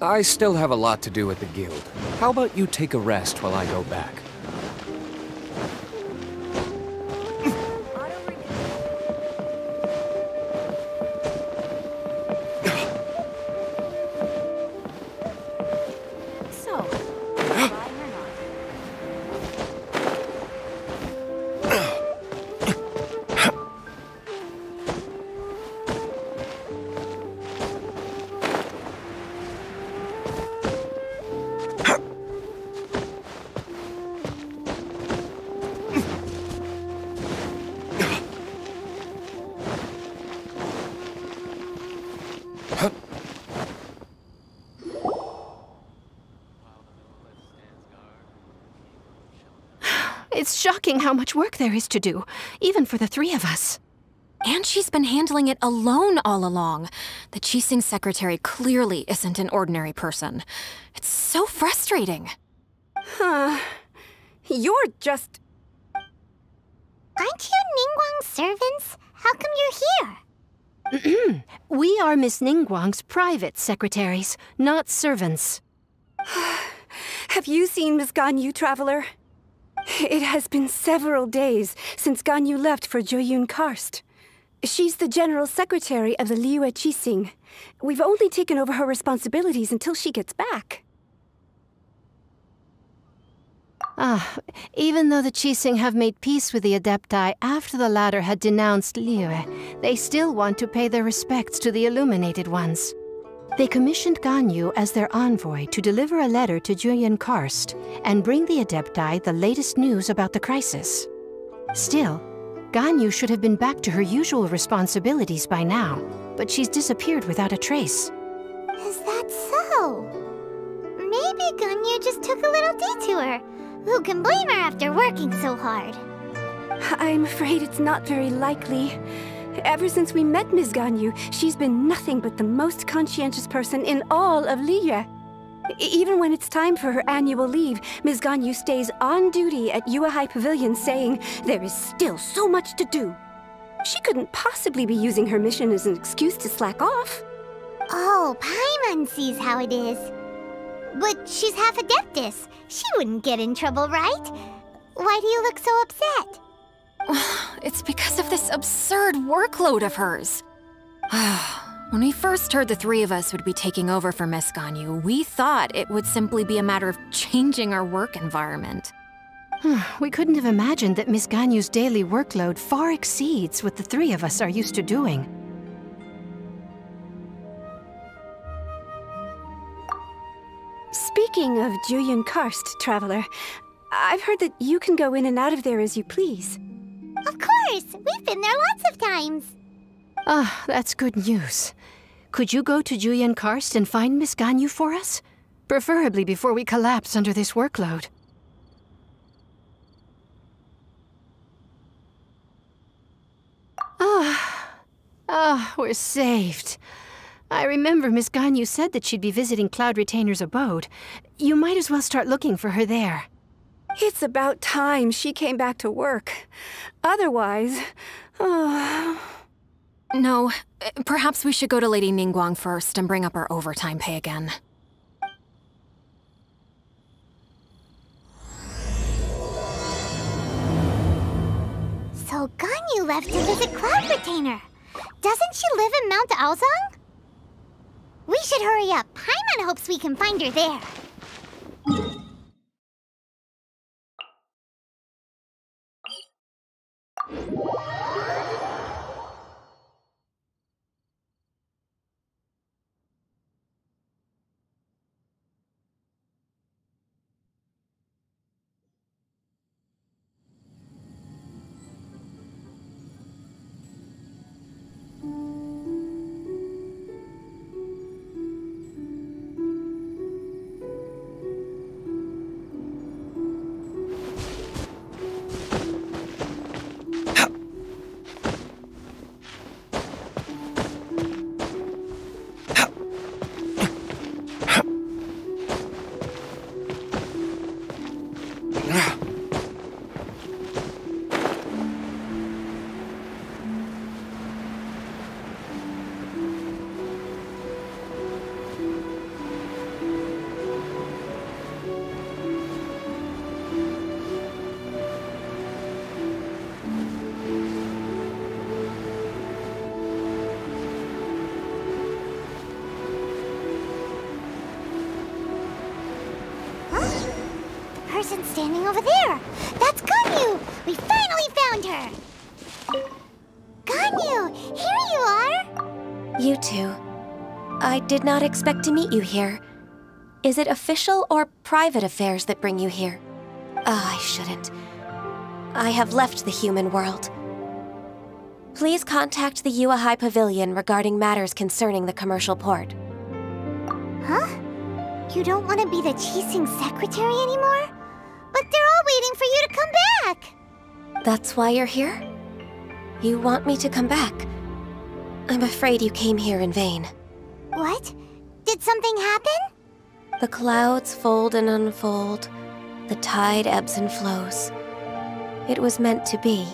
I still have a lot to do at the guild. How about you take a rest while I go back? It's shocking how much work there is to do, even for the three of us. And she's been handling it alone all along. The Qixing secretary clearly isn't an ordinary person. It's so frustrating. You're just... Aren't you Ningguang's servants? How come you're here? We are Miss Ningguang's private secretaries, not servants. Have you seen Miss Ganyu, Traveler? It has been several days since Ganyu left for Joyun Karst. She's the general secretary of the Liyue Qixing. We've only taken over her responsibilities until she gets back. Even though the Qixing have made peace with the Adepti after the latter had denounced Liyue, they still want to pay their respects to the Illuminated Ones. They commissioned Ganyu as their envoy to deliver a letter to Joyun Karst and bring the Adepti the latest news about the crisis. Still, Ganyu should have been back to her usual responsibilities by now, but she's disappeared without a trace. Is that so? Maybe Ganyu just took a little detour. Who can blame her after working so hard? I'm afraid it's not very likely. Ever since we met Ms. Ganyu, she's been nothing but the most conscientious person in all of Liyue. Even when it's time for her annual leave, Ms. Ganyu stays on duty at Yuehai Pavilion saying there is still so much to do. She couldn't possibly be using her mission as an excuse to slack off. Oh, Paimon sees how it is. But she's half Adeptus. She wouldn't get in trouble, right? Why do you look so upset? It's because of this absurd workload of hers. When we first heard the three of us would be taking over for Miss Ganyu, we thought it would simply be a matter of changing our work environment. We couldn't have imagined that Miss Ganyu's daily workload far exceeds what the three of us are used to doing. Speaking of Joyun Karst, Traveler, I've heard that you can go in and out of there as you please. Of course! We've been there lots of times! That's good news. Could you go to Joyun Karst and find Miss Ganyu for us? Preferably before we collapse under this workload. We're saved. I remember Miss Ganyu said that she'd be visiting Cloud Retainer's abode. You might as well start looking for her there. It's about time she came back to work. Otherwise... No, perhaps we should go to Lady Ningguang first and bring up our overtime pay again. So Ganyu left to visit Cloud Retainer. Doesn't she live in Mount Aozong? We should hurry up. Paimon hopes we can find her there. person standing over there. That's Ganyu! We finally found her! Ganyu, here you are! You two. I did not expect to meet you here. Is it official or private affairs that bring you here? I shouldn't. I have left the human world. Please contact the Yuahai Pavilion regarding matters concerning the commercial port. Huh? You don't want to be the Qixing secretary anymore? But they're all waiting for you to come back! That's why you're here? You want me to come back? I'm afraid you came here in vain. What? Did something happen? The clouds fold and unfold. The tide ebbs and flows. It was meant to be.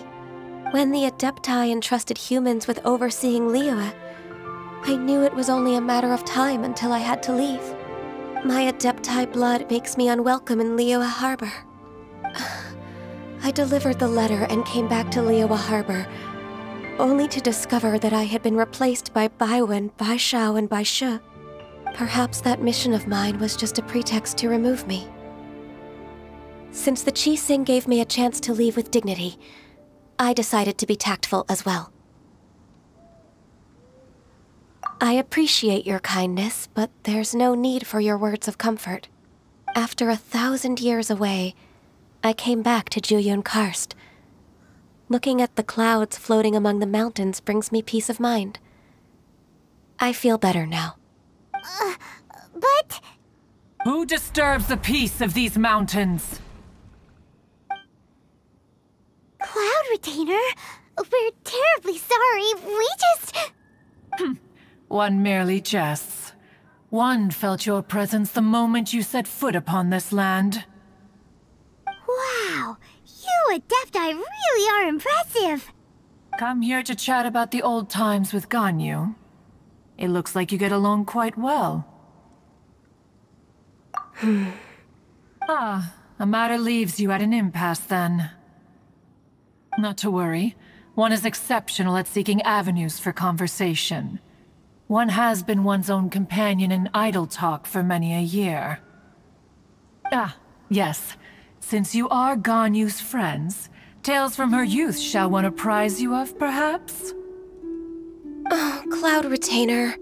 When the Adepti entrusted humans with overseeing Liyue, I knew it was only a matter of time until I had to leave. My Adepti blood makes me unwelcome in Liyue Harbor. I delivered the letter and came back to Liyue Harbor, only to discover that I had been replaced by Baiwen, Baishao, and Baishu. Perhaps that mission of mine was just a pretext to remove me. Since the Qixing gave me a chance to leave with dignity, I decided to be tactful as well. I appreciate your kindness, but there's no need for your words of comfort. After 1,000 years away, I came back to Jueyun Karst. Looking at the clouds floating among the mountains brings me peace of mind. I feel better now. But... Who disturbs the peace of these mountains? Cloud Retainer, we're terribly sorry. We just... One merely jests. One felt your presence the moment you set foot upon this land. Wow, you Adepti really are impressive. Come here to chat about the old times with Ganyu. It looks like you get along quite well. A matter leaves you at an impasse then. Not to worry. One is exceptional at seeking avenues for conversation. One has been one's own companion in idle talk for many a year. Yes. Since you are Ganyu's friends, tales from her youth shall one apprise you of, perhaps? Oh, Cloud Retainer.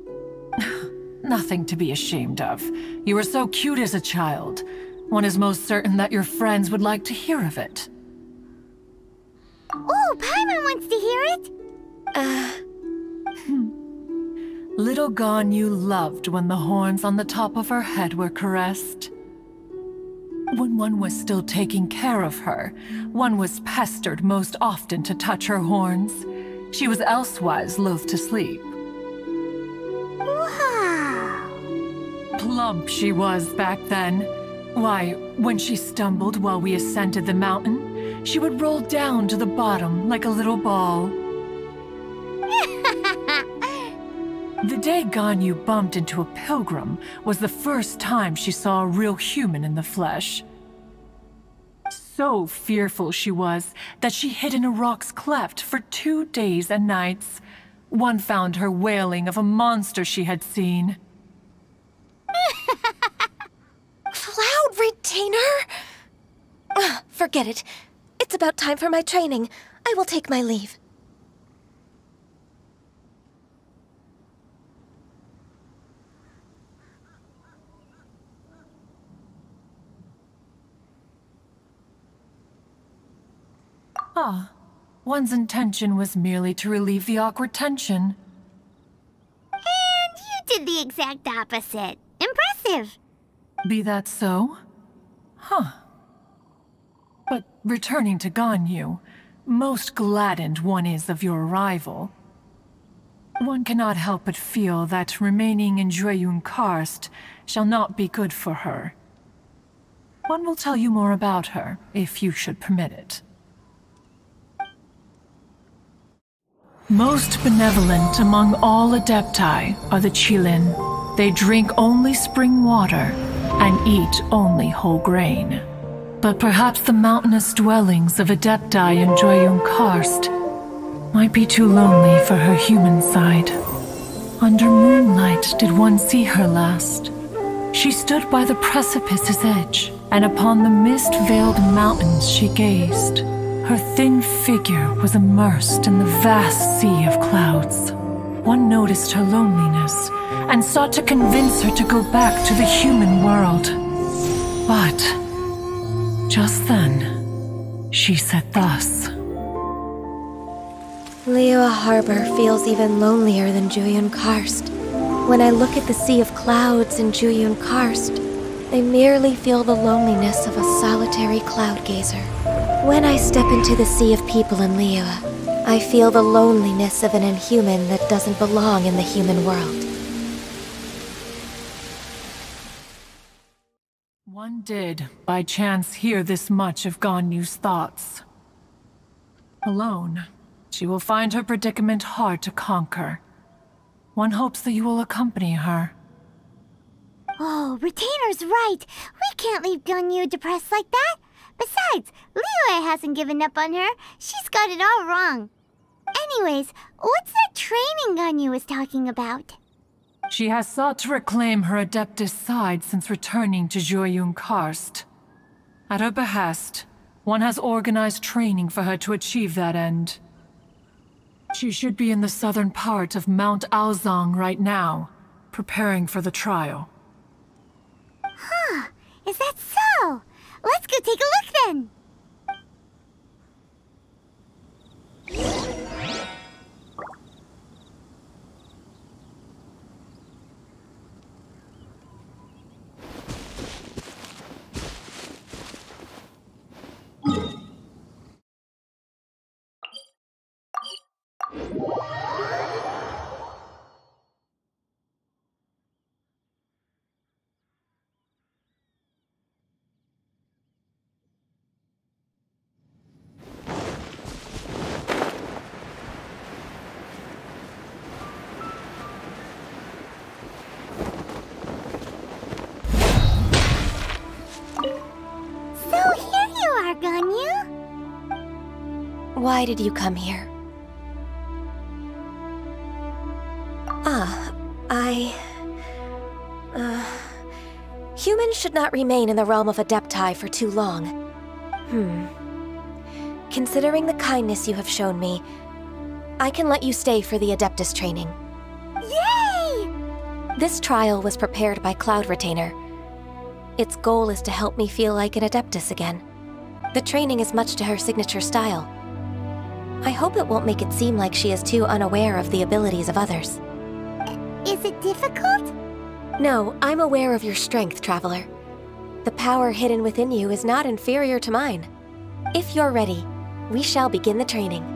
Nothing to be ashamed of. You were so cute as a child. One is most certain that your friends would like to hear of it. Oh, Paimon wants to hear it! Little Ganyu loved when the horns on the top of her head were caressed. When one was still taking care of her, one was pestered most often to touch her horns. She was elsewise loath to sleep. Wow! Plump she was back then. Why, when she stumbled while we ascended the mountain, she would roll down to the bottom like a little ball. The day Ganyu bumped into a pilgrim was the first time she saw a real human in the flesh. So fearful she was that she hid in a rock's cleft for 2 days and nights. One found her wailing of a monster she had seen. Cloud Retainer? Forget it. It's about time for my training. I will take my leave. One's intention was merely to relieve the awkward tension. And you did the exact opposite. Impressive. Be that so? But returning to Ganyu, most gladdened one is of your arrival. One cannot help but feel that remaining in Jueyun Karst shall not be good for her. One will tell you more about her, if you should permit it. Most benevolent among all Adepti are the Qilin. They drink only spring water and eat only whole grain. But perhaps the mountainous dwellings of Adepti in Jueyun Karst might be too lonely for her human side. Under moonlight did one see her last. She stood by the precipice's edge and upon the mist-veiled mountains she gazed. Her thin figure was immersed in the vast sea of clouds. One noticed her loneliness and sought to convince her to go back to the human world. But just then, she said thus. Liyue Harbor feels even lonelier than Jueyun Karst. When I look at the sea of clouds in Jueyun Karst, I merely feel the loneliness of a solitary cloud gazer. When I step into the sea of people in Liyue, I feel the loneliness of an inhuman that doesn't belong in the human world. One did, by chance, hear this much of Ganyu's thoughts. Alone, she will find her predicament hard to conquer. One hopes that you will accompany her. Oh, Retainer's right. We can't leave Ganyu depressed like that. Besides, Liyue hasn't given up on her. She's got it all wrong. Anyways, what's that training Ganyu was talking about? She has sought to reclaim her Adeptus side since returning to Jueyun Karst. At her behest, one has organized training for her to achieve that end. She should be in the southern part of Mount Aozang right now, preparing for the trial. Huh, is that so? Let's go take a look then! Why did you come here? Humans should not remain in the realm of Adepti for too long. Considering the kindness you have shown me, I can let you stay for the Adeptus training. Yay! This trial was prepared by Cloud Retainer. Its goal is to help me feel like an Adeptus again. The training is much to her signature style. I hope it won't make it seem like she is too unaware of the abilities of others. Is it difficult? No, I'm aware of your strength, Traveler. The power hidden within you is not inferior to mine. If you're ready, we shall begin the training.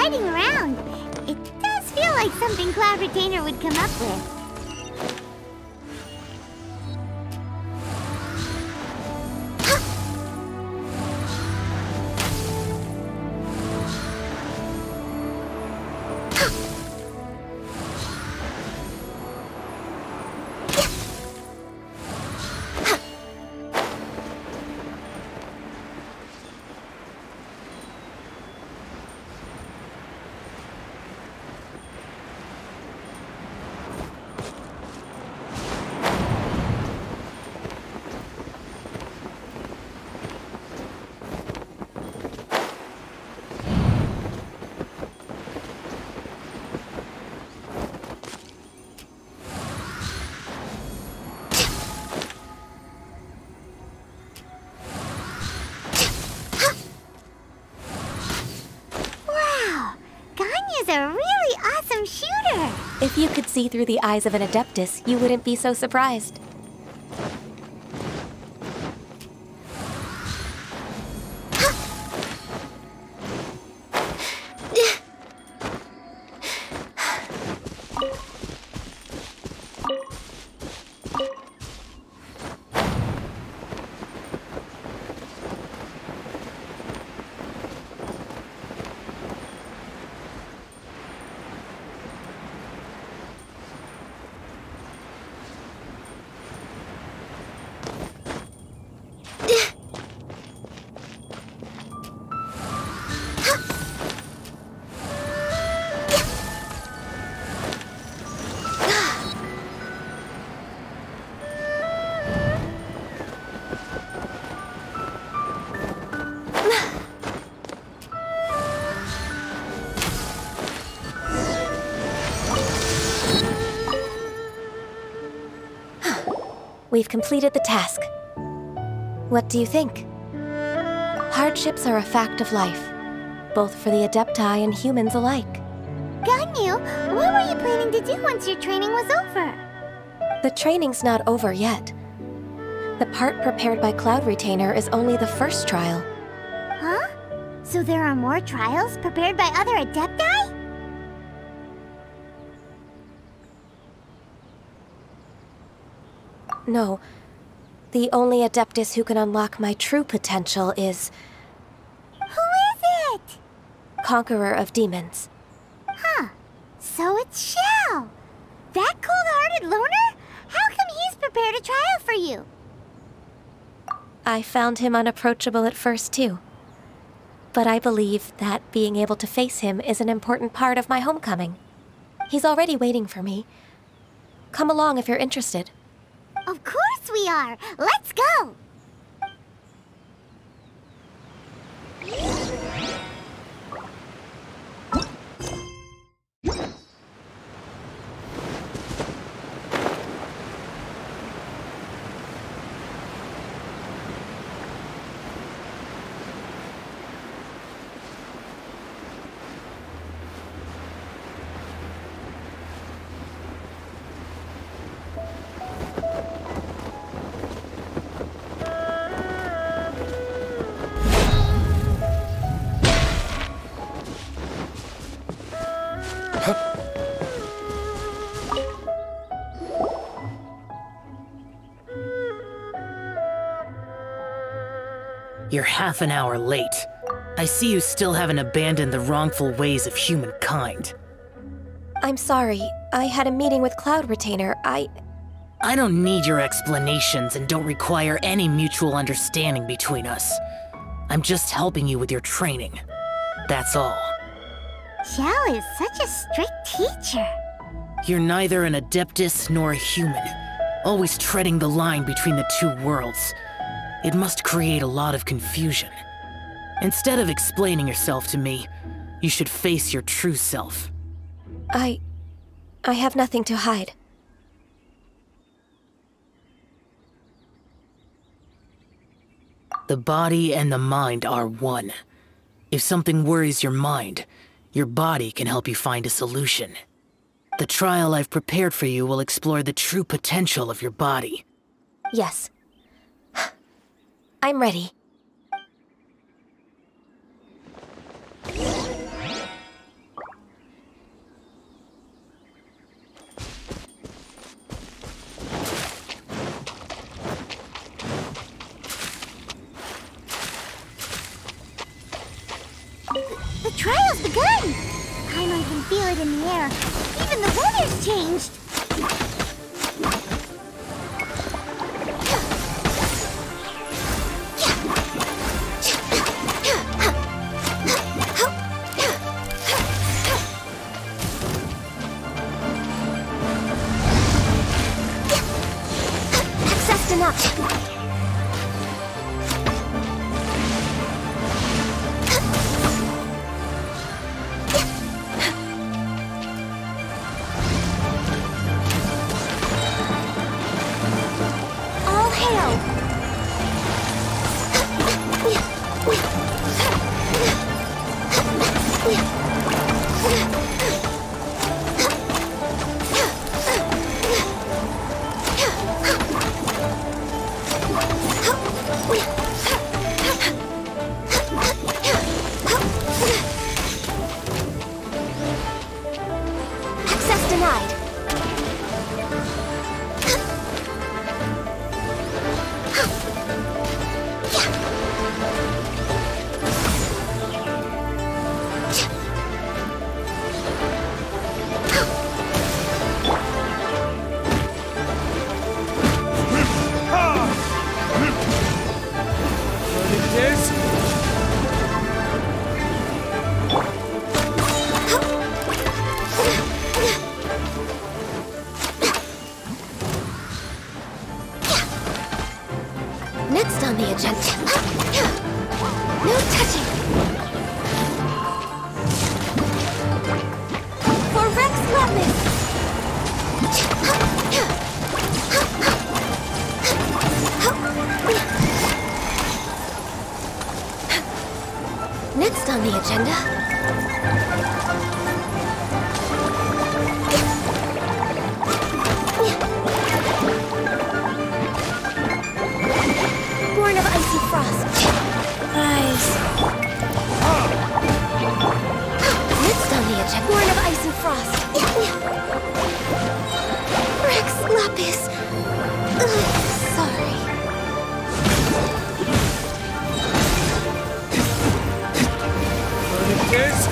Around. It does feel like something Cloud Retainer would come up with. If you could see through the eyes of an Adeptus, you wouldn't be so surprised. We've completed the task. What do you think? Hardships are a fact of life, both for the Adepti and humans alike. Ganyu, what were you planning to do once your training was over? The training's not over yet. The part prepared by Cloud Retainer is only the first trial. Huh? So there are more trials prepared by other Adepti? No. The only Adeptus who can unlock my true potential is... Who is it? Conqueror of Demons. Huh. So it's Xiao. That cold-hearted loner? How come he's prepared a trial for you? I found him unapproachable at first, too. But I believe that being able to face him is an important part of my homecoming. He's already waiting for me. Come along if you're interested. Of course we are! Let's go! You're half an hour late. I see you still haven't abandoned the wrongful ways of humankind. I'm sorry. I had a meeting with Cloud Retainer. I don't need your explanations and don't require any mutual understanding between us. I'm just helping you with your training. That's all. Xiao is such a strict teacher. You're neither an Adeptus nor a human, always treading the line between the two worlds. It must create a lot of confusion. Instead of explaining yourself to me, you should face your true self. I have nothing to hide. The body and the mind are one. If something worries your mind, your body can help you find a solution. The trial I've prepared for you will explore the true potential of your body. Yes. I'm ready. The trial's begun! Paimon can feel it in the air. Even the weather's changed! Accessed enough! Next on the agenda... No touching! For Rex Lapis! Next on the agenda... Born of icy frost. Rise. Next on the agenda... Born of icy frost. Rex Lapis. Sorry. Yes?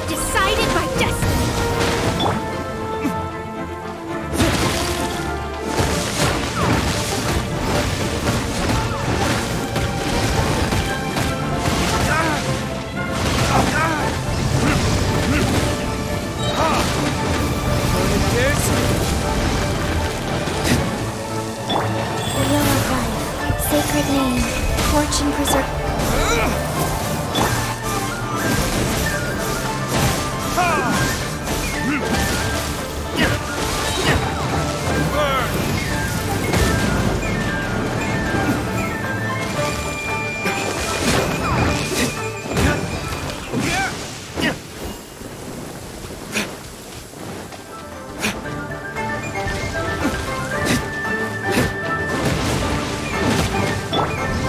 Decided by destiny. Sacred name, fortune preserve.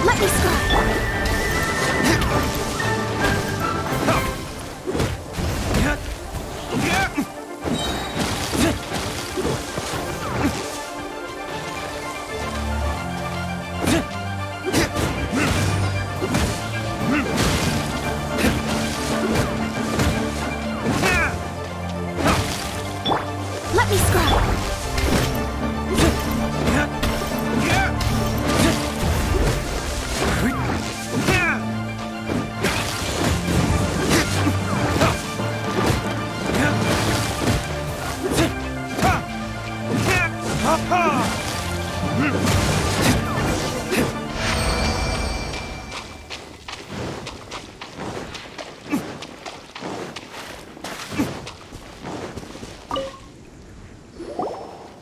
Let me scry. Let me scry.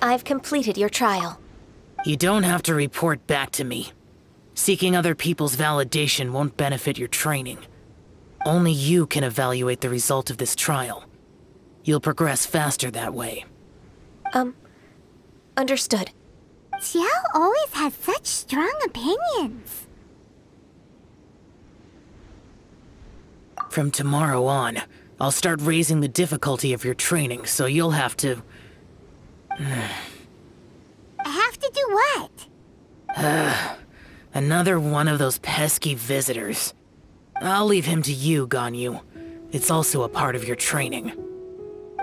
I've completed your trial. You don't have to report back to me. Seeking other people's validation won't benefit your training. Only you can evaluate the result of this trial. You'll progress faster that way. Understood. Xiao always has such strong opinions. From tomorrow on, I'll start raising the difficulty of your training, so you'll have to... Have to do what? Another one of those pesky visitors. I'll leave him to you, Ganyu. It's also a part of your training.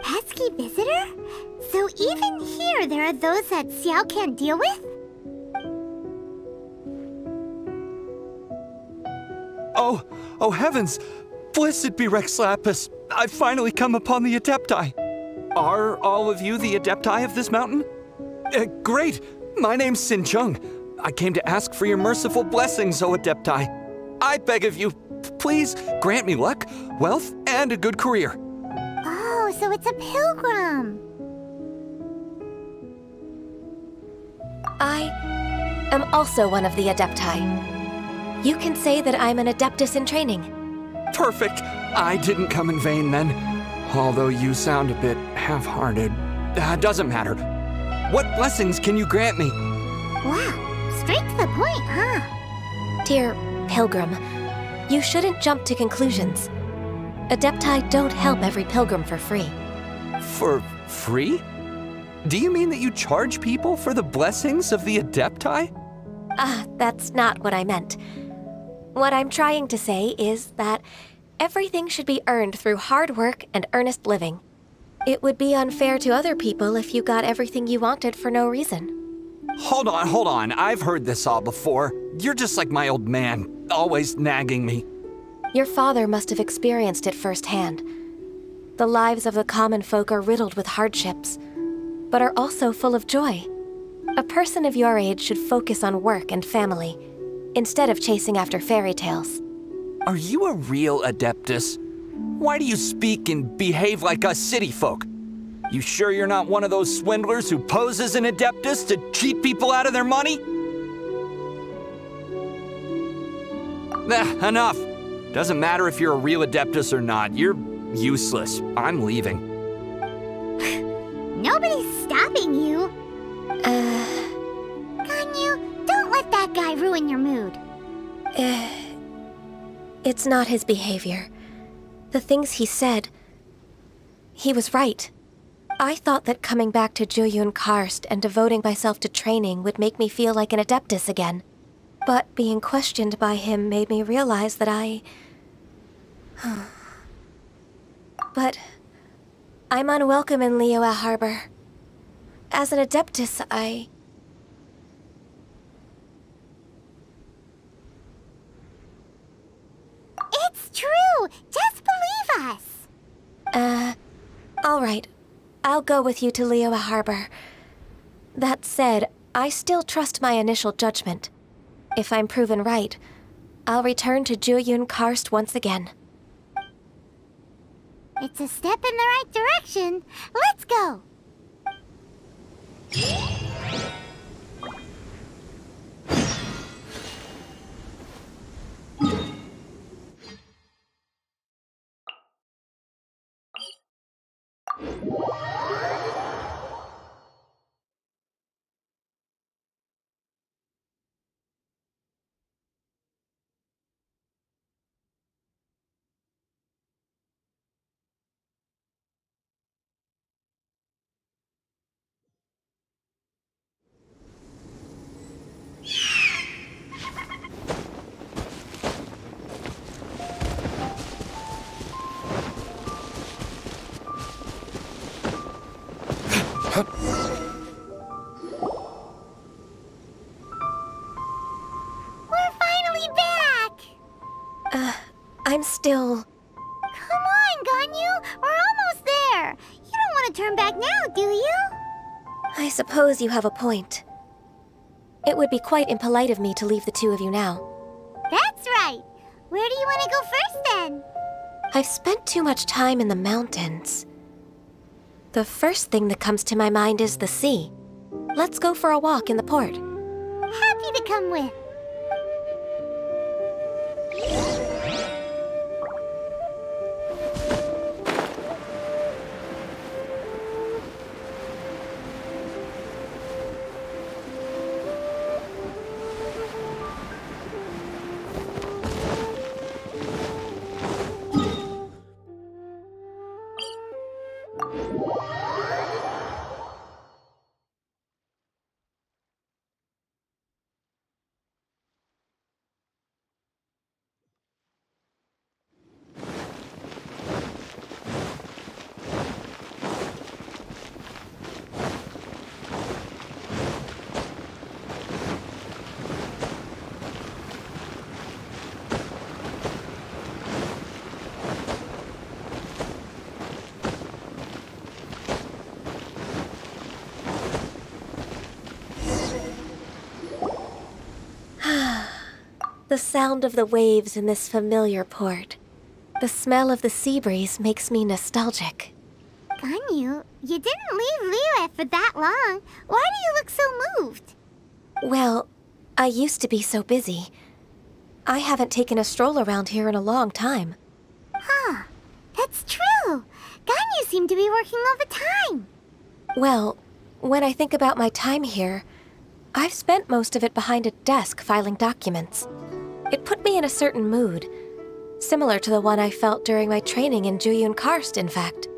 Pesky visitor? So even here there are those that Xiao can't deal with? Oh heavens! Blessed be Rex Lapis! I've finally come upon the Adepti! Are all of you the Adepti of this mountain? Great! My name's Sin Chung. I came to ask for your merciful blessings, O Adepti. I beg of you, please grant me luck, wealth, and a good career. Oh, so it's a pilgrim. I am also one of the Adepti. You can say that I'm an Adeptus in training. Perfect! I didn't come in vain then. Although you sound a bit half-hearted. Doesn't matter. What blessings can you grant me? Wow, straight to the point, huh? Dear Pilgrim, you shouldn't jump to conclusions. Adepti don't help every pilgrim for free. For free? Do you mean that you charge people for the blessings of the Adepti? That's not what I meant. What I'm trying to say is that everything should be earned through hard work and earnest living. It would be unfair to other people if you got everything you wanted for no reason. Hold on. I've heard this all before. You're just like my old man, always nagging me. Your father must have experienced it firsthand. The lives of the common folk are riddled with hardships, but are also full of joy. A person of your age should focus on work and family, instead of chasing after fairy tales. Are you a real Adeptus? Why do you speak and behave like us city folk? You sure you're not one of those swindlers who pose as an Adeptus to cheat people out of their money? Enough. Doesn't matter if you're a real Adeptus or not. You're useless. I'm leaving. Nobody's stopping you. Ganyu, don't let that guy ruin your mood. It's not his behavior. The things he said... He was right. I thought that coming back to Jueyun Karst and devoting myself to training would make me feel like an Adeptus again. But being questioned by him made me realize that But I'm unwelcome in Liyue Harbor. As an Adeptus, It's true! Just believe us! All right. I'll go with you to Liyue Harbor. That said, I still trust my initial judgment. If I'm proven right, I'll return to Jueyun Karst once again. It's a step in the right direction. Let's go! We're finally back! I'm still... Come on, Ganyu! We're almost there! You don't want to turn back now, do you? I suppose you have a point. It would be quite impolite of me to leave the two of you now. That's right! Where do you want to go first, then? I've spent too much time in the mountains. The first thing that comes to my mind is the sea. Let's go for a walk in the port. Happy to come with. The sound of the waves in this familiar port. The smell of the sea breeze makes me nostalgic. Ganyu, you didn't leave Liyue for that long. Why do you look so moved? Well, I used to be so busy. I haven't taken a stroll around here in a long time. Huh. That's true. Ganyu seemed to be working all the time. Well, when I think about my time here, I've spent most of it behind a desk filing documents. It put me in a certain mood, similar to the one I felt during my training in Jueyun Karst, in fact.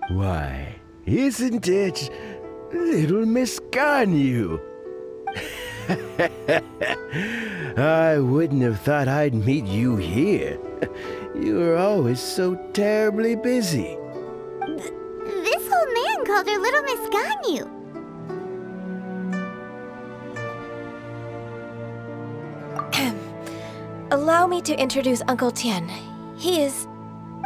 Why, isn't it little Miss Ganyu? I wouldn't have thought I'd meet you here. You were always so terribly busy. This old man called her Little Miss Ganyu. Allow me to introduce Uncle Tien. He is...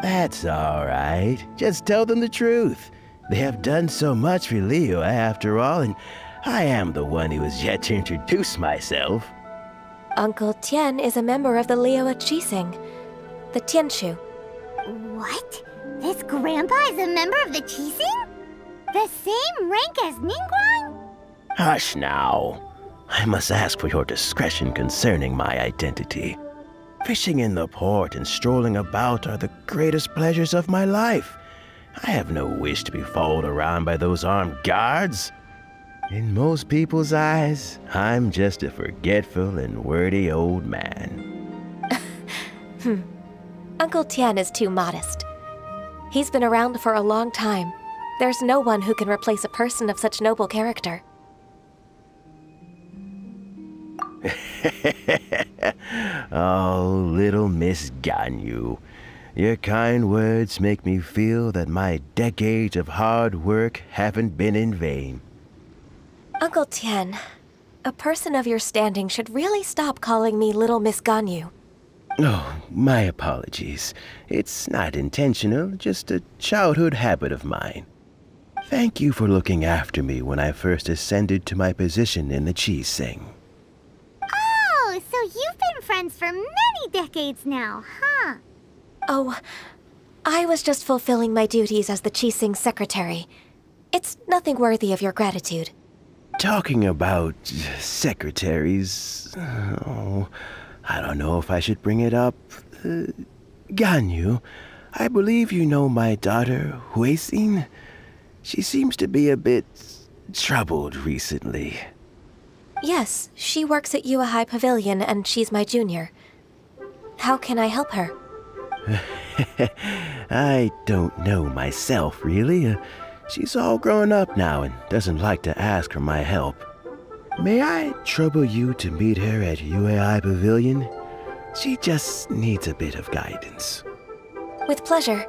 That's all right. Just tell them the truth. They have done so much for Liyue after all, and I am the one who has yet to introduce myself. Uncle Tien is a member of the Liyue Qixing, the Tianshu. What? This grandpa is a member of the Qixing? The same rank as Ningguang? Hush now. I must ask for your discretion concerning my identity. Fishing in the port and strolling about are the greatest pleasures of my life. I have no wish to be followed around by those armed guards. In most people's eyes, I'm just a forgetful and wordy old man. Uncle Tien is too modest. He's been around for a long time. There's no one who can replace a person of such noble character. Oh, little Miss Ganyu. Your kind words make me feel that my decades of hard work haven't been in vain. Uncle Tien, a person of your standing should really stop calling me Little Miss Ganyu. Oh, my apologies. It's not intentional, just a childhood habit of mine. Thank you for looking after me when I first ascended to my position in the Qixing. Oh, so you've been friends for many decades now, huh? Oh, I was just fulfilling my duties as the Qixing secretary. It's nothing worthy of your gratitude. Talking about secretaries... Oh, I don't know if I should bring it up. Ganyu, I believe you know my daughter, Huixin. She seems to be a bit troubled recently. Yes, she works at Yuehai High Pavilion and she's my junior. How can I help her? I don't know myself, really. She's all grown up now and doesn't like to ask for my help. May I trouble you to meet her at Yuehai Pavilion? She just needs a bit of guidance. With pleasure.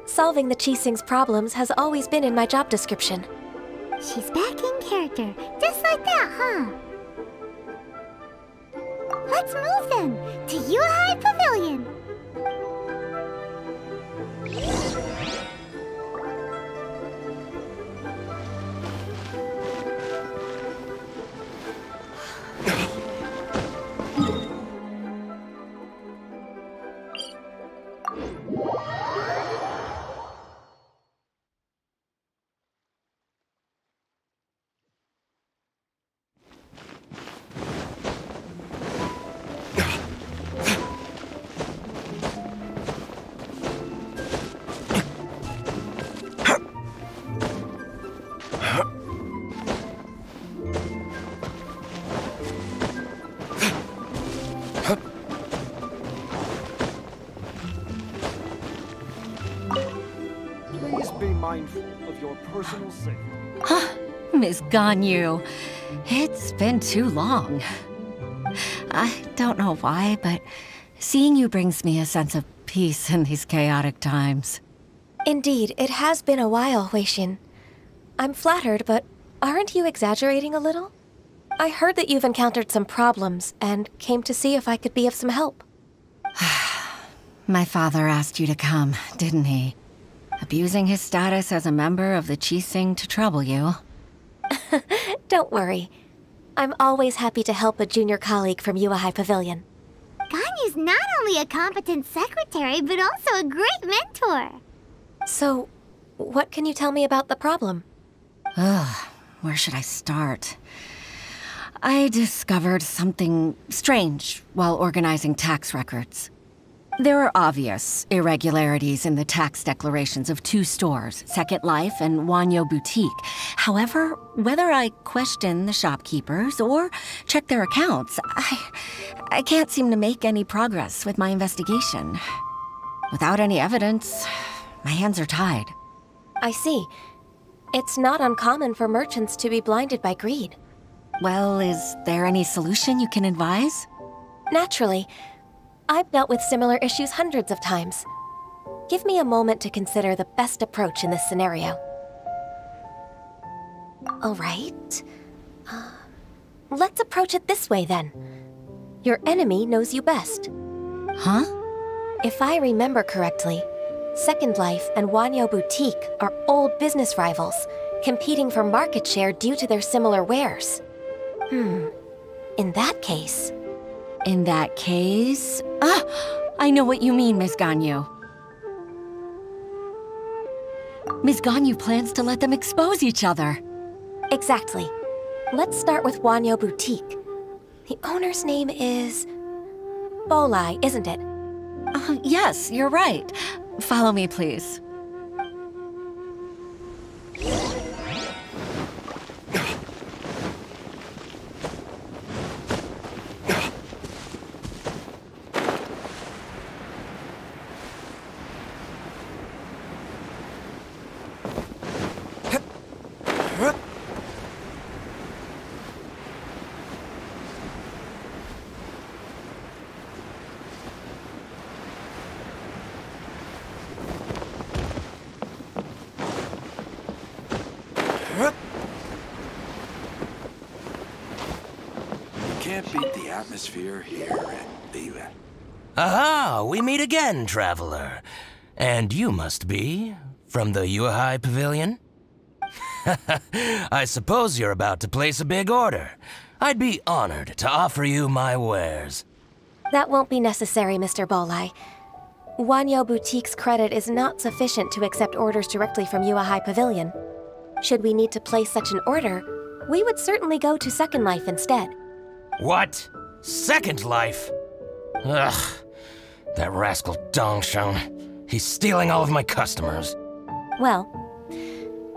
Solving the Qixing's problems has always been in my job description. She's back in character, just like that, huh? Let's move then, to Yuehai Pavilion! Please be mindful of your personal safety. Miss Ganyu, it's been too long. I don't know why, but seeing you brings me a sense of peace in these chaotic times. Indeed, it has been a while, Huixin. I'm flattered, but aren't you exaggerating a little? I heard that you've encountered some problems and came to see if I could be of some help. My father asked you to come, didn't he? Abusing his status as a member of the Qixing to trouble you. Don't worry. I'm always happy to help a junior colleague from Yuehai Pavilion. Ganyu's not only a competent secretary, but also a great mentor. So, what can you tell me about the problem? Where should I start? I discovered something strange while organizing tax records. There are obvious irregularities in the tax declarations of two stores, Second Life and Wanyo Boutique. However, whether I question the shopkeepers or check their accounts, I can't seem to make any progress with my investigation. Without any evidence, my hands are tied. I see. It's not uncommon for merchants to be blinded by greed. Well, is there any solution you can advise? Naturally. I've dealt with similar issues hundreds of times. Give me a moment to consider the best approach in this scenario. All right. Let's approach it this way, then. Your enemy knows you best. Huh? If I remember correctly, Second Life and Wanyo Boutique are old business rivals, competing for market share due to their similar wares. In that case... In that case... Ah! I know what you mean, Miss Ganyu. Miss Ganyu plans to let them expose each other. Exactly. Let's start with Wanyo Boutique. The owner's name is... Bolai, isn't it? Yes, you're right. Follow me, please. Can't beat the atmosphere here at Liyue. Aha! We meet again, traveler. And you must be from the Yuehai Pavilion? I suppose you're about to place a big order. I'd be honored to offer you my wares. That won't be necessary, Mr. Bolai. Wanyo Boutique's credit is not sufficient to accept orders directly from Yuehai Pavilion. Should we need to place such an order, we would certainly go to Second Life instead. What? Second Life? Ugh. That rascal Dongsheng. He's stealing all of my customers. Well,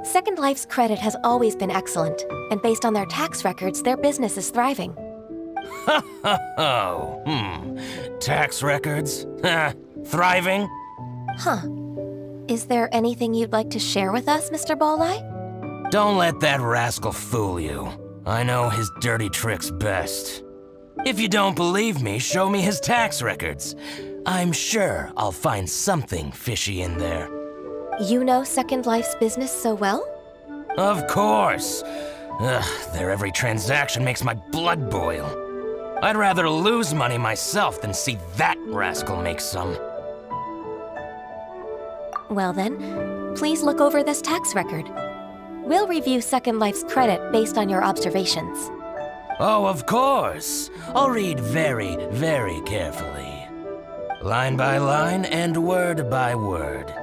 Second Life's credit has always been excellent, and based on their tax records, their business is thriving. Tax records? Thriving? Huh. Is there anything you'd like to share with us, Mr. Bolai? Don't let that rascal fool you. I know his dirty tricks best. If you don't believe me, show me his tax records. I'm sure I'll find something fishy in there. You know Second Life's business so well? Of course. Their every transaction makes my blood boil. I'd rather lose money myself than see that rascal make some. Well then, please look over this tax record. We'll review Second Life's credit based on your observations. Oh, of course. I'll read very, very carefully. Line by line and word by word.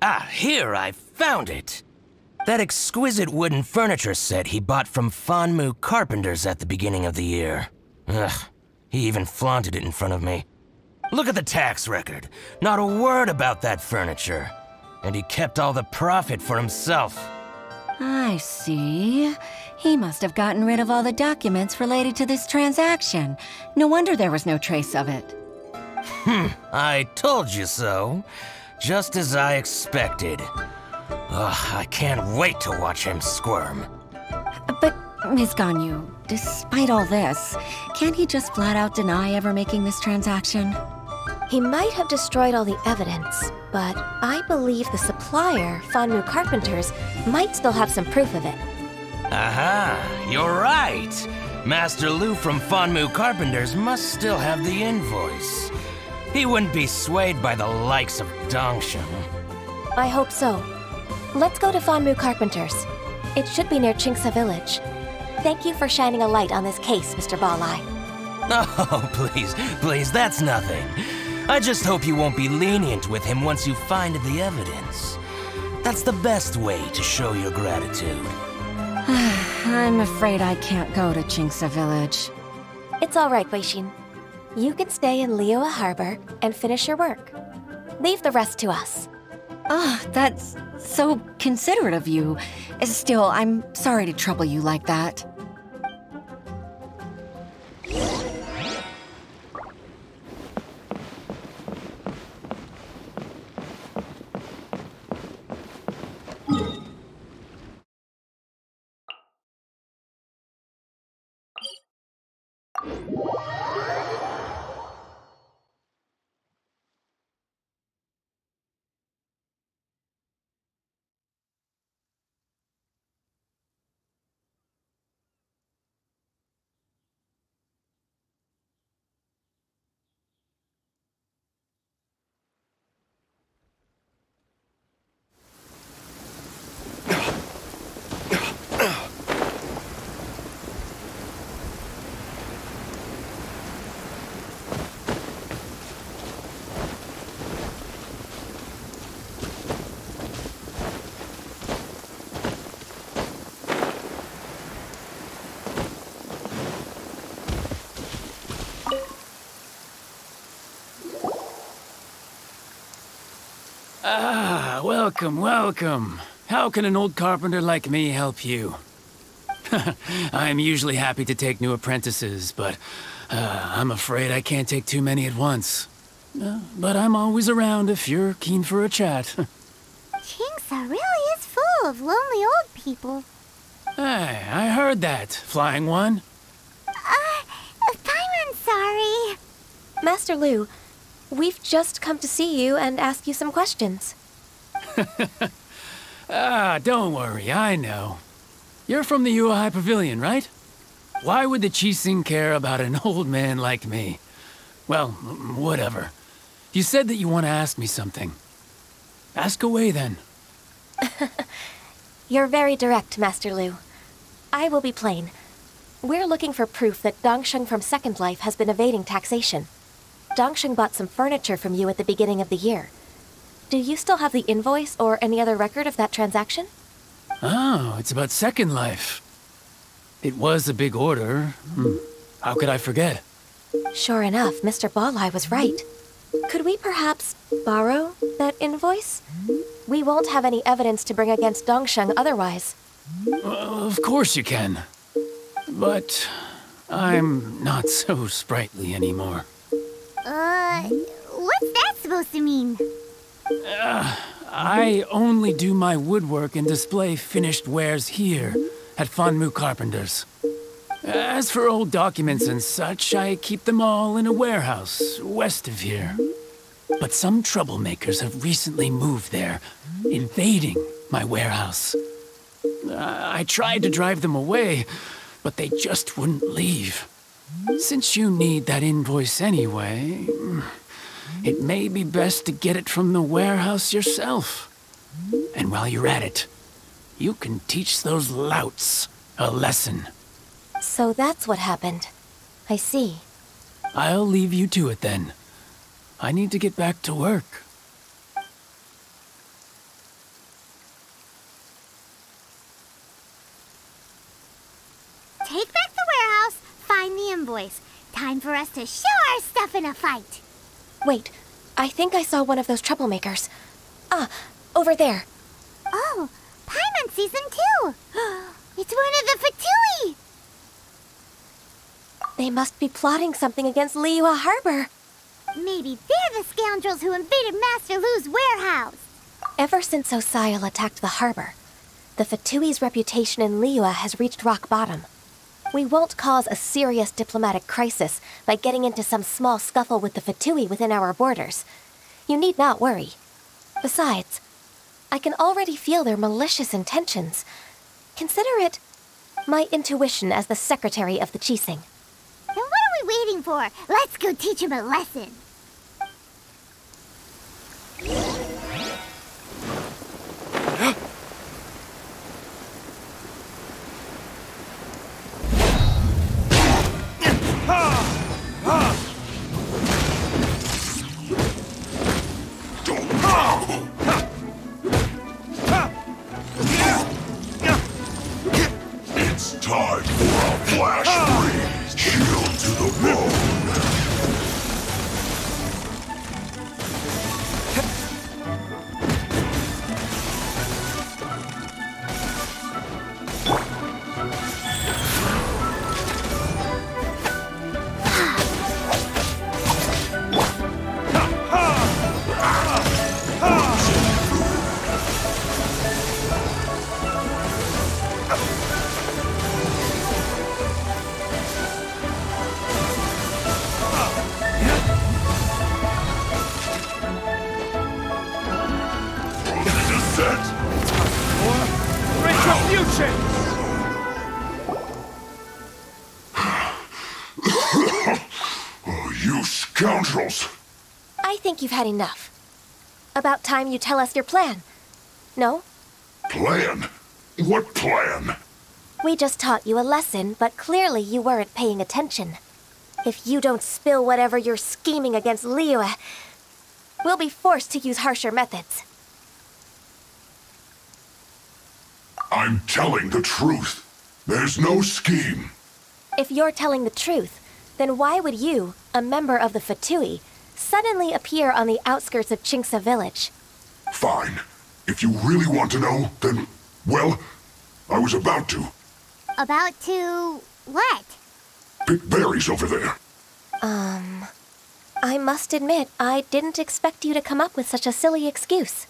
Ah, here, I found it. That exquisite wooden furniture set he bought from Fanmu Carpenters at the beginning of the year. Ugh, he even flaunted it in front of me. Look at the tax record. Not a word about that furniture. And he kept all the profit for himself. I see. He must have gotten rid of all the documents related to this transaction. No wonder there was no trace of it. I told you so. Just as I expected. Ugh, I can't wait to watch him squirm. But, Ms. Ganyu, despite all this, can't he just flat out deny ever making this transaction? He might have destroyed all the evidence, but I believe the supplier, Fanmu Carpenters, might still have some proof of it. Aha, you're right. Master Lu from Fanmu Carpenters must still have the invoice. He wouldn't be swayed by the likes of Dongsheng. I hope so. Let's go to Fanmu Carpenters. It should be near Qingce Village. Thank you for shining a light on this case, Mr. Balai. Oh, please, that's nothing. I just hope you won't be lenient with him once you find the evidence. That's the best way to show your gratitude. I'm afraid I can't go to Qingce Village. It's all right, Weixin. You can stay in Liyue Harbor and finish your work. Leave the rest to us. That's so considerate of you. Still, I'm sorry to trouble you like that. Welcome, welcome. How can an old carpenter like me help you? I'm usually happy to take new apprentices, but I'm afraid I can't take too many at once. But I'm always around if you're keen for a chat. Qingsa really is full of lonely old people. Hey, I heard that, Flying One. Paimon's sorry. Master Lu, we've just come to see you and ask you some questions. Don't worry, I know. You're from the Yuehai Pavilion, right? Why would the Qixing care about an old man like me? Well, whatever. You said that you want to ask me something. Ask away, then. You're very direct, Master Lu. I will be plain. We're looking for proof that Dongsheng from Second Life has been evading taxation. Dongsheng bought some furniture from you at the beginning of the year. Do you still have the invoice or any other record of that transaction? Oh, it's about Second Life. It was a big order. How could I forget? Sure enough, Mr. Balai was right. Could we perhaps borrow that invoice? We won't have any evidence to bring against Dongsheng otherwise. Of course you can. But I'm not so sprightly anymore. What's that supposed to mean? I only do my woodwork and display finished wares here at Fanmu Carpenters. As for old documents and such, I keep them all in a warehouse west of here. But some troublemakers have recently moved there, invading my warehouse. I tried to drive them away, but they just wouldn't leave. Since you need that invoice anyway, it may be best to get it from the warehouse yourself. And while you're at it, you can teach those louts a lesson. So that's what happened. I see. I'll leave you to it then. I need to get back to work. Take back the warehouse, find the invoice. Time for us to show our stuff in a fight. Wait, I think I saw one of those troublemakers. Over there. Oh, Paimon sees them too. It's one of the Fatui. They must be plotting something against Liyue Harbor. Maybe they're the scoundrels who invaded Master Lu's warehouse. Ever since Osial attacked the harbor, the Fatui's reputation in Liyue has reached rock bottom. We won't cause a serious diplomatic crisis by getting into some small scuffle with the Fatui within our borders. You need not worry. Besides, I can already feel their malicious intentions. Consider it my intuition as the secretary of the Qixing. Then what are we waiting for? Let's go teach him a lesson. It's time for a flash freeze. Shield to the bone. You scoundrels! I think you've had enough. About time you tell us your plan. No? Plan? What plan? We just taught you a lesson, but clearly you weren't paying attention. If you don't spill whatever you're scheming against Liyue, we'll be forced to use harsher methods. I'm telling the truth. There's no scheme. If you're telling the truth, then why would you, a member of the Fatui, suddenly appear on the outskirts of Qingsa village? Fine. If you really want to know, then, well, I was about to. About to... what? Pick berries over there. I must admit, I didn't expect you to come up with such a silly excuse.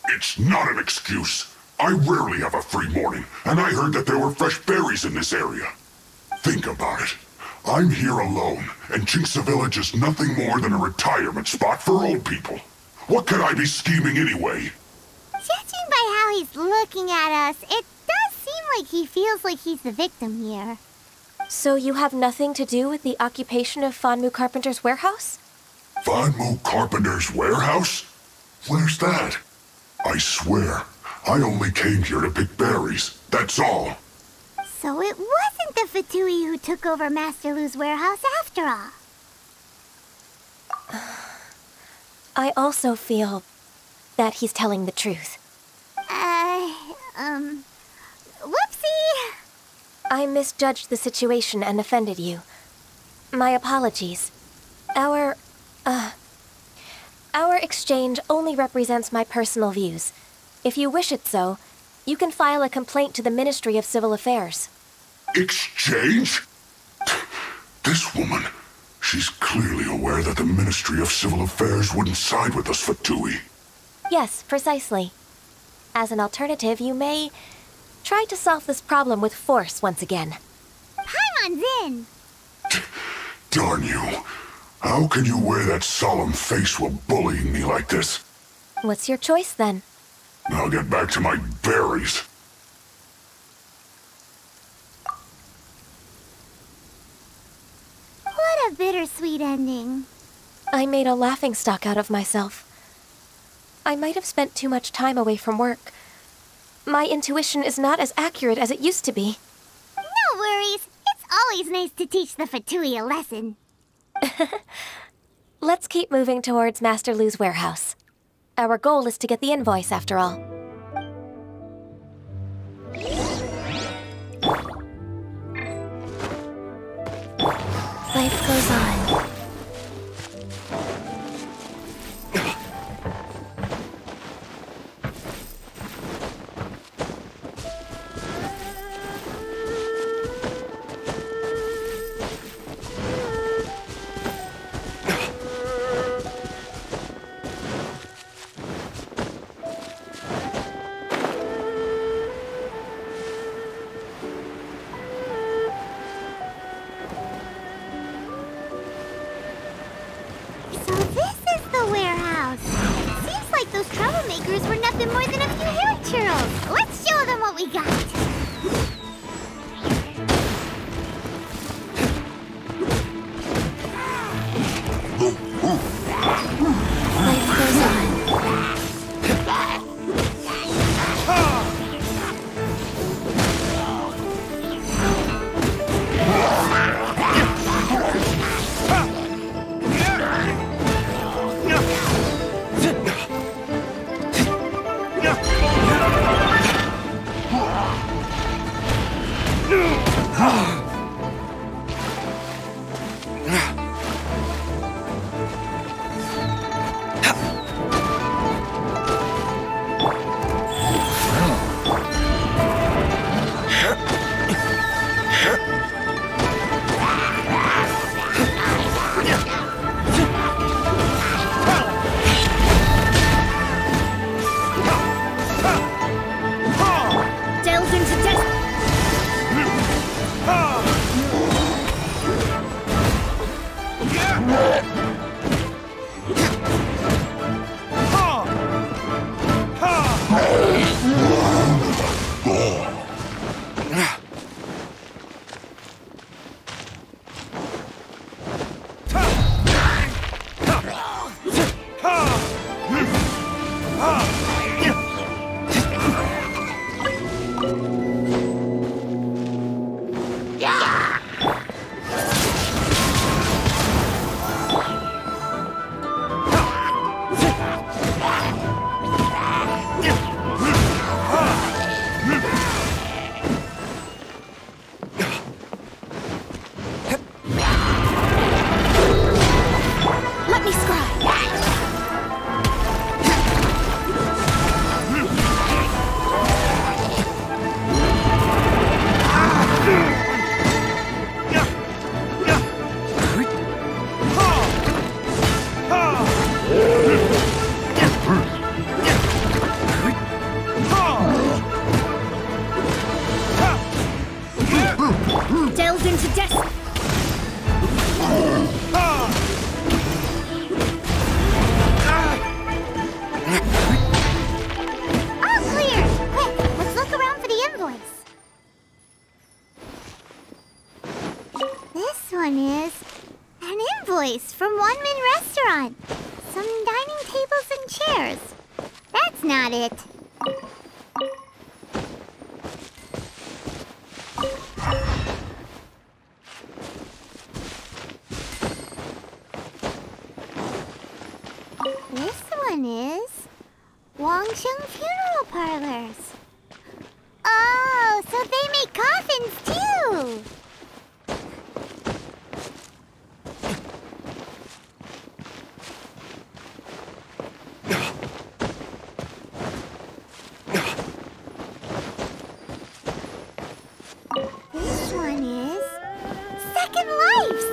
It's not an excuse. I rarely have a free morning, and I heard that there were fresh berries in this area. Think about it. I'm here alone, and Chinxa Village is nothing more than a retirement spot for old people. What could I be scheming anyway? Judging by how he's looking at us, it does seem like he feels like he's the victim here. So you have nothing to do with the occupation of Fanmu Carpenter's warehouse? Fanmu Carpenter's warehouse? Where's that? I swear, I only came here to pick berries, that's all. So it wasn't the Fatui who took over Master Lu's warehouse after all. I also feel that he's telling the truth. Whoopsie! I misjudged the situation and offended you. My apologies. Our exchange only represents my personal views. If you wish it so, you can file a complaint to the Ministry of Civil Affairs. Exchange? This woman, she's clearly aware that the Ministry of Civil Affairs wouldn't side with us, Fatui. Yes, precisely. As an alternative, you may try to solve this problem with force once again. Paimon's in! Darn you. How can you wear that solemn face while bullying me like this? What's your choice, then? I'll get back to my berries. What a bittersweet ending. I made a laughingstock out of myself. I might have spent too much time away from work. My intuition is not as accurate as it used to be. No worries. It's always nice to teach the Fatui a lesson. Let's keep moving towards Master Lu's warehouse. Our goal is to get the invoice, after all. Life goes on. Troublemakers were nothing more than a few hair churls. Let's show them what we got. Life goes on. Delves into death. All clear! Quick, let's look around for the invoice. This one is an invoice from One Min Restaurant. Some dining tables and chairs. That's not it. This one is Wangsheng Funeral Parlors. Oh, so they make coffins too! This one is Second Lives!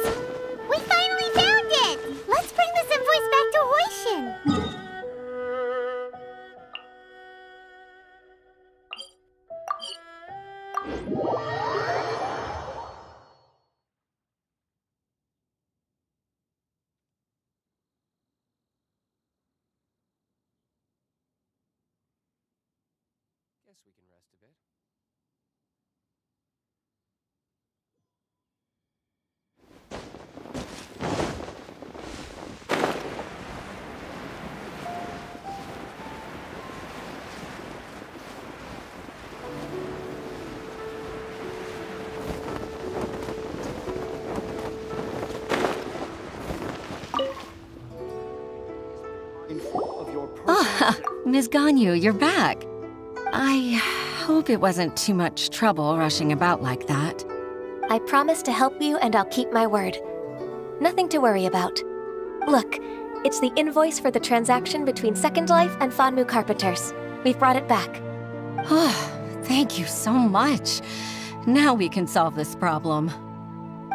We finally found it! Let's bring this invoice back to Hoishin! Guess we can rest a bit. Ah, Ms. Ganyu, you're back. I hope it wasn't too much trouble rushing about like that. I promise to help you and I'll keep my word. Nothing to worry about. Look, it's the invoice for the transaction between Second Life and Fanmu Carpenters. We've brought it back. Oh, thank you so much. Now we can solve this problem.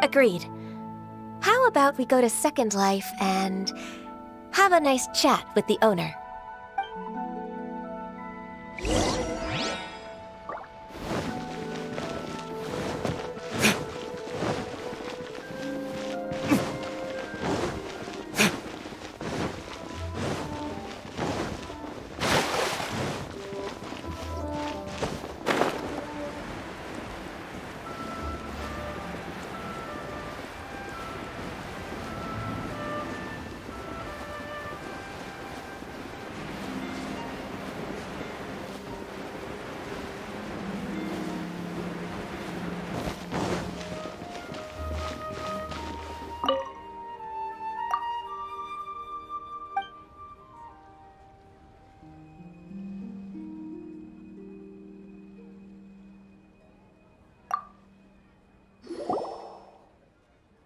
Agreed. How about we go to Second Life and have a nice chat with the owner?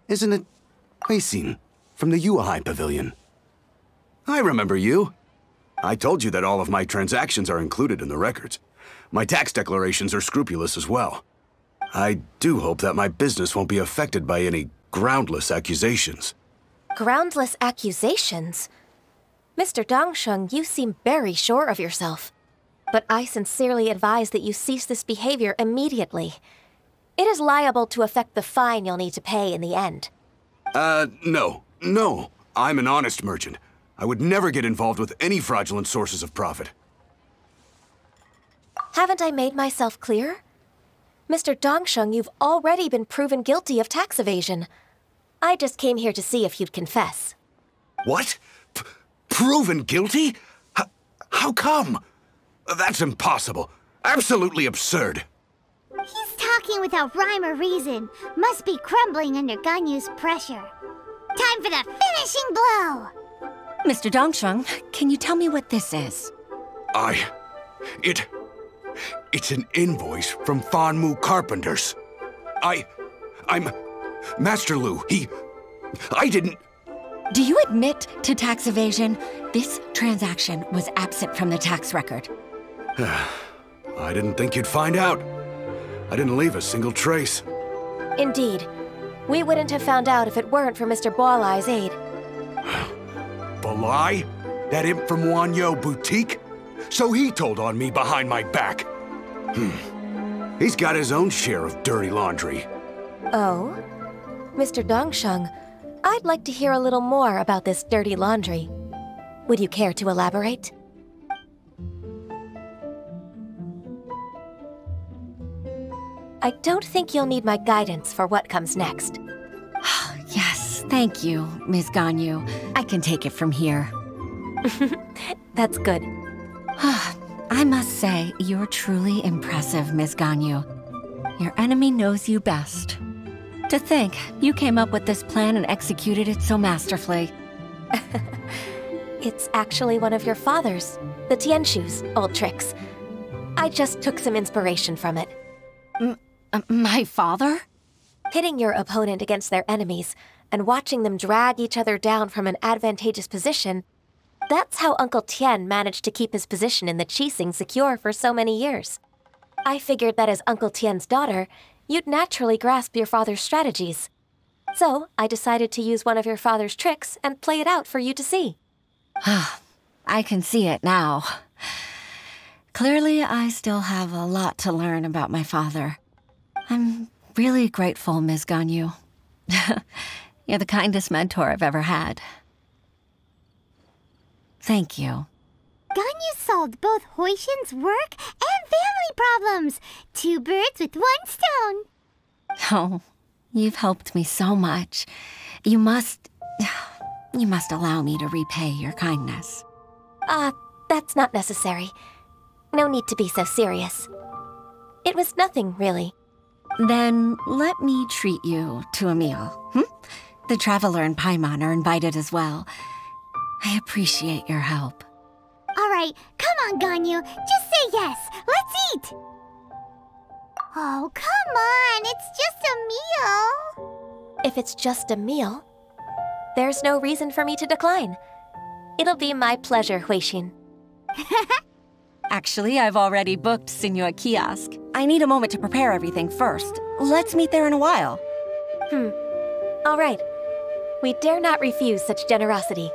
Isn't it Huixin from the Yuehai Pavilion? I remember you. I told you that all of my transactions are included in the records. My tax declarations are scrupulous as well. I do hope that my business won't be affected by any groundless accusations. Groundless accusations? Mr. Dongsheng, you seem very sure of yourself. But I sincerely advise that you cease this behavior immediately. It is liable to affect the fine you'll need to pay in the end. No. I'm an honest merchant. I would never get involved with any fraudulent sources of profit. Haven't I made myself clear? Mr. Dongsheng, you've already been proven guilty of tax evasion. I just came here to see if you'd confess. What? Proven guilty? How come? That's impossible. Absolutely absurd. He's talking without rhyme or reason. Must be crumbling under Ganyu's pressure. Time for the finishing blow! Mr. Dongsheng, can you tell me what this is? It's an invoice from Fanmu Carpenters. I'm Master Lu. I didn't... Do you admit to tax evasion? This transaction was absent from the tax record. I didn't think you'd find out. I didn't leave a single trace. Indeed. We wouldn't have found out if it weren't for Mr. Boalai's aid. Boalai? That imp from Wanyo Boutique? So he told on me behind my back. He's got his own share of dirty laundry. Oh? Mr. Dongsheng, I'd like to hear a little more about this dirty laundry. Would you care to elaborate? I don't think you'll need my guidance for what comes next. Yes, thank you, Ms. Ganyu. I can take it from here. That's good. I must say, you're truly impressive, Ms. Ganyu. Your enemy knows you best. To think, you came up with this plan and executed it so masterfully. It's actually one of your father's, the Tianshu's, old tricks. I just took some inspiration from it. My father? Pitting your opponent against their enemies and watching them drag each other down from an advantageous position, that's how Uncle Tien managed to keep his position in the Qixing secure for so many years. I figured that as Uncle Tien's daughter, you'd naturally grasp your father's strategies. So I decided to use one of your father's tricks and play it out for you to see. I can see it now. Clearly, I still have a lot to learn about my father. I'm really grateful, Ms. Ganyu. You're the kindest mentor I've ever had. Thank you. Ganyu solved both Huixin's work and family problems. 2 birds with 1 stone. Oh, you've helped me so much. You must allow me to repay your kindness. That's not necessary. No need to be so serious. It was nothing, really. Then let me treat you to a meal. The Traveler and Paimon are invited as well. I appreciate your help. All right, come on, Ganyu. Just say yes. Let's eat. Oh, come on. It's just a meal. If it's just a meal, there's no reason for me to decline. It'll be my pleasure, Huixin. Actually, I've already booked Sinua Kiosk. I need a moment to prepare everything first. Let's meet there in a while. All right. We dare not refuse such generosity.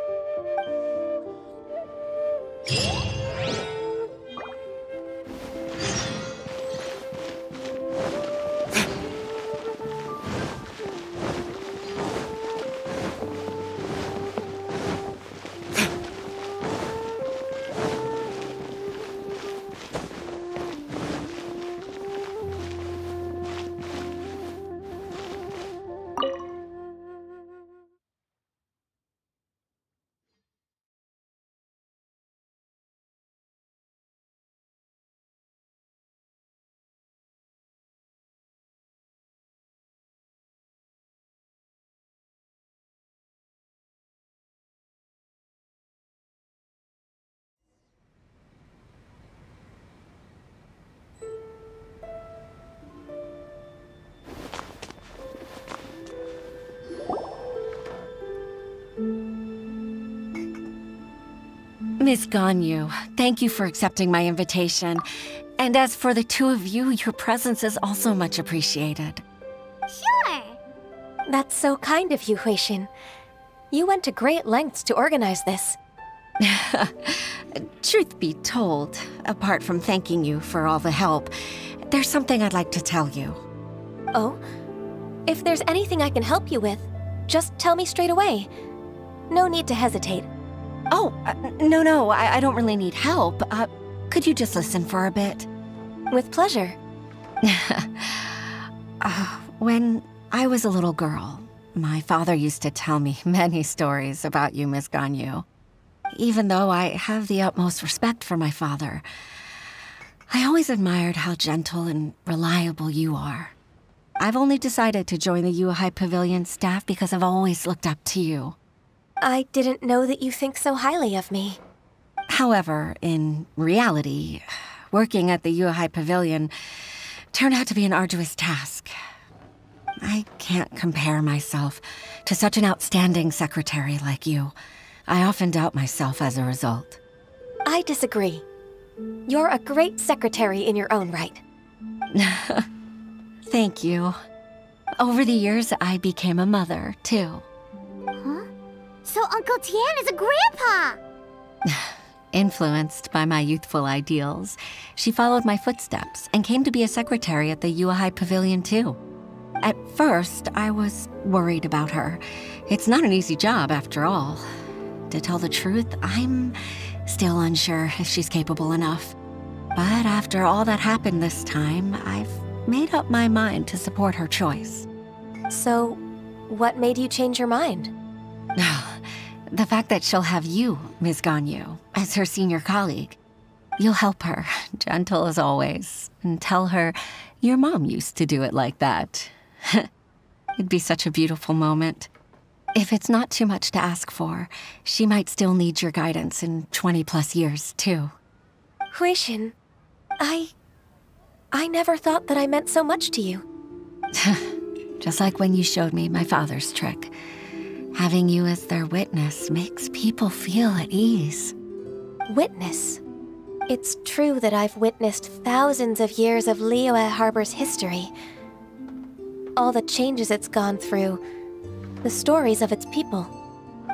Miss Ganyu, thank you for accepting my invitation. And as for the 2 of you, your presence is also much appreciated. Sure. That's so kind of you, Huixin. You went to great lengths to organize this. Truth be told, apart from thanking you for all the help, there's something I'd like to tell you. Oh? If there's anything I can help you with, just tell me straight away. No need to hesitate. Oh, no, I don't really need help. Could you just listen for a bit? With pleasure. When I was a little girl, my father used to tell me many stories about you, Miss Ganyu. Even though I have the utmost respect for my father, I always admired how gentle and reliable you are. I've only decided to join the Yuehai Pavilion staff because I've always looked up to you. I didn't know that you think so highly of me. However, in reality, working at the Yuehai Pavilion turned out to be an arduous task. I can't compare myself to such an outstanding secretary like you. I often doubt myself as a result. I disagree. You're a great secretary in your own right. Thank you. Over the years, I became a mother, too. Huh? So Uncle Tien is a grandpa! Influenced by my youthful ideals, she followed my footsteps and came to be a secretary at the Yuehai Pavilion, too. At first, I was worried about her. It's not an easy job, after all. To tell the truth, I'm still unsure if she's capable enough. But after all that happened this time, I've made up my mind to support her choice. So, what made you change your mind? The fact that she'll have you, Ms. Ganyu, as her senior colleague. You'll help her, gentle as always, and tell her your mom used to do it like that. It'd be such a beautiful moment. If it's not too much to ask for, she might still need your guidance in 20+ years, too. Huixin, I never thought that I meant so much to you. Just like when you showed me my father's trick. Having you as their witness makes people feel at ease. Witness? It's true that I've witnessed thousands of years of Liyue Harbor's history. All the changes it's gone through, the stories of its people.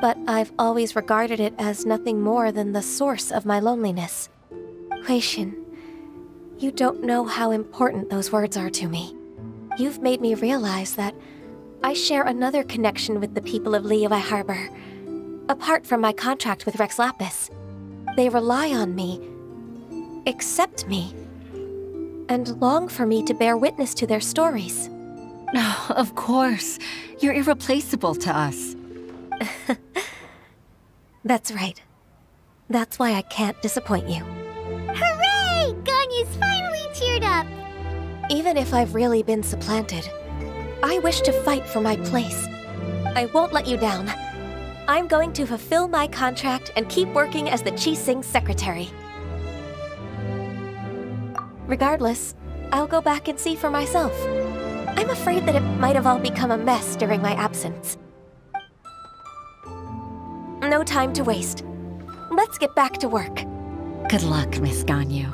But I've always regarded it as nothing more than the source of my loneliness. Huixin, you don't know how important those words are to me. You've made me realize that I share another connection with the people of Liyue Harbor. Apart from my contract with Rex Lapis, they rely on me, accept me, and long for me to bear witness to their stories. Oh, of course. You're irreplaceable to us. That's right. That's why I can't disappoint you. Hooray! Ganyu's finally cheered up! Even if I've really been supplanted, I wish to fight for my place. I won't let you down. I'm going to fulfill my contract and keep working as the Qixing secretary. Regardless, I'll go back and see for myself. I'm afraid that it might have all become a mess during my absence. No time to waste. Let's get back to work. Good luck, Miss Ganyu.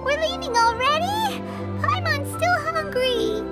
We're leaving already? Paimon's still hungry.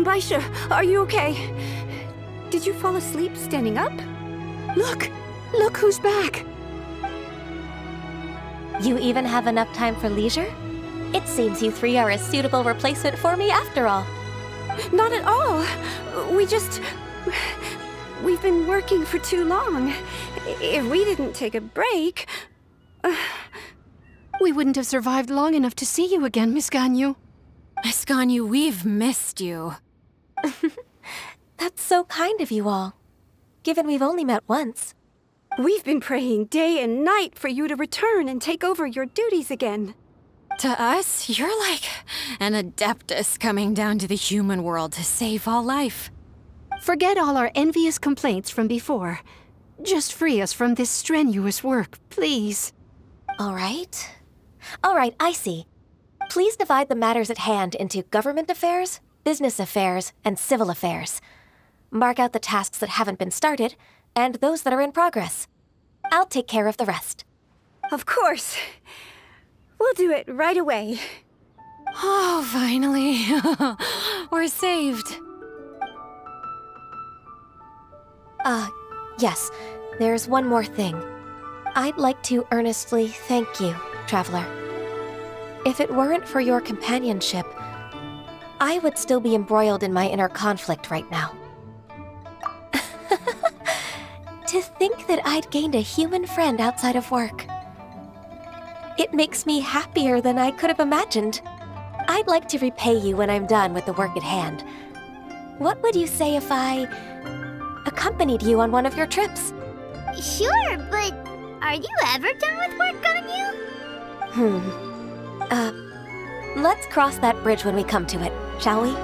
Baisha, are you okay? Did you fall asleep standing up? Look! Look who's back! You even have enough time for leisure? It seems you three are a suitable replacement for me after all. Not at all. We've been working for too long. If we didn't take a break... We wouldn't have survived long enough to see you again, Miss Ganyu. Miss Ganyu, we've missed you. That's so kind of you all, given we've only met once. We've been praying day and night for you to return and take over your duties again. To us, you're like an adeptus coming down to the human world to save all life. Forget all our envious complaints from before. Just free us from this strenuous work, please. All right, I see. Please divide the matters at hand into government affairs, business affairs, and civil affairs. Mark out the tasks that haven't been started, and those that are in progress. I'll take care of the rest. Of course. We'll do it right away. Oh, finally. We're saved. Yes. There's one more thing. I'd like to earnestly thank you, Traveler. If it weren't for your companionship, I would still be embroiled in my inner conflict right now. To think that I'd gained a human friend outside of work. It makes me happier than I could have imagined. I'd like to repay you when I'm done with the work at hand. What would you say if I accompanied you on one of your trips? Sure, but are you ever done with work on you? Let's cross that bridge when we come to it, shall we?